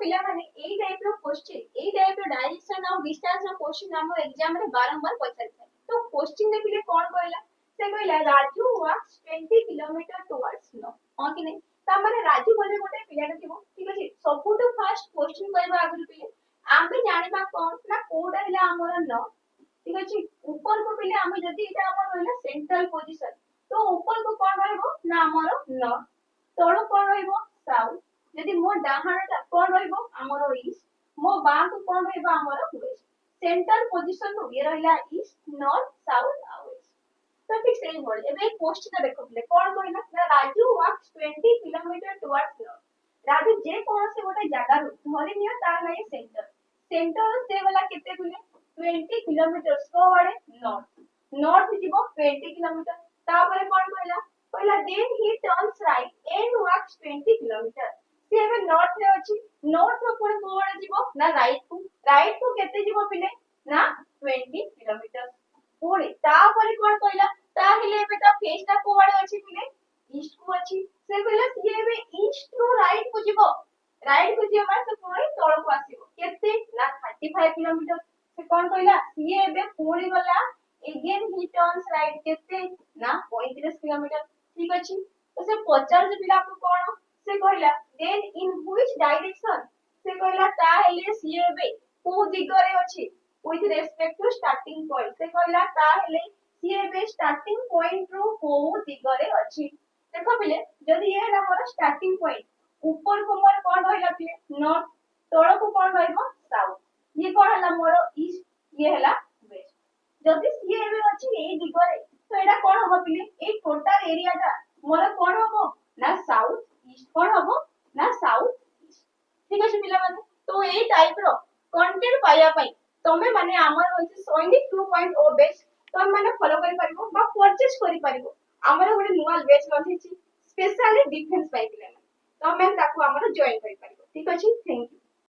पिला माने एई टाइप रो क्वेश्चन एई टाइप रो डायरेक्शन और डिस्टेंस रो क्वेश्चन हम एग्जाम रे बारंबार पचारि थाए तो क्वेश्चन दे पिले कोन कहला से कहला राजू वॉक्स 20 किलोमीटर टुवर्ड्स नॉर्थ हां कि नहीं ता माने राजू बोले गोटे पिलाटा थिबो ठीक अछि सबुटो फर्स्ट क्वेश्चन कहबा आगु पिले आमे जानिबा कोन ना कोडा हिला हमर नॉर्थ ठीक अछि ऊपर को पिले आमे जदी एटा हमर रहला सेंट्रल पोजीशन तो ऊपर को कोन रहबो ना हमर नॉर्थ तळ कोन रहबो साउथ जदि मो डाहाणटा कोन रहबो हमरो ईस्ट मो बां को कोन रहबो हमरो वेस्ट सेंट्रल पोजीशन रो ये रहला ईस्ट नॉर्थ साउथ आ वेस्ट तो ठीक सेही बोल एबे क्वेश्चन देखो प्ले कोन कहला ना राजू वॉक्स 20 किलोमीटर टुवर्ड्स नॉर्थ राजू जे कोन से गोटे जागा रो धरि नियो तार नै सेंटर सेंटर से वाला केते गुले 20 किलोमीटर कोआडे नॉर्थ नॉर्थ जीवो 20 किलोमीटर तापरे कोन कहला कहला then he turns right and walks 20 kilometre से एबे नॉर्थ रे अछि नॉर्थ रो पुणी कोआडे जीवो ना राइट को केते जीवो पिले ना 20 किलोमीटर पुणी तापरे कोन कहला ताहिले एबे ता फेसटा कोआडे अछि पिले ईस्ट को अछि से कहला से एबे ईस्ट रो राइट को जीवो राइट को जीवो माने पुणी तळ को आसीबो केते ना 35 किलोमीटर से कोन कहला ये एबे पुणी वाला again he turns right केते ना 35 किलोमीटर ठीक अछि तो से 50 जे पिला को कोन से कहला then in which direction से कहला ता हेले सीए बे को दिगरे अछि with respect to starting point से कहला ता हेले सीए बे starting point रो को दिगरे अछि देखो पिले जदी ये हमर starting point ऊपर को मोर कोन रहला पिले नॉर्थ तळ को कोन रहबो साउथ ये कोन हला मोर ईस्ट ये हला वेस्ट जदी सीए एबे अछि एई दिगरे तो एटा कोन हबो पिले ए टोटल एरिया टा मोर कोन हबो ना साउथ ईस्ट कोन हबो ना साउथ ईस्ट ठीक अछि पिला माने तो एई टाइप रो कंटेंट पाया पई तमे माने हमर होछि सैनिक 2.0 बेस तमे माने फॉलो करि परिबो बा परचेज करि परिबो हमर गोटे नुवा बेस लॉन्च हिची स्पेशली डिफेंस पाई पिला तमे ताको हमर जॉइन करि परिबो ठीक अछि थैंक यू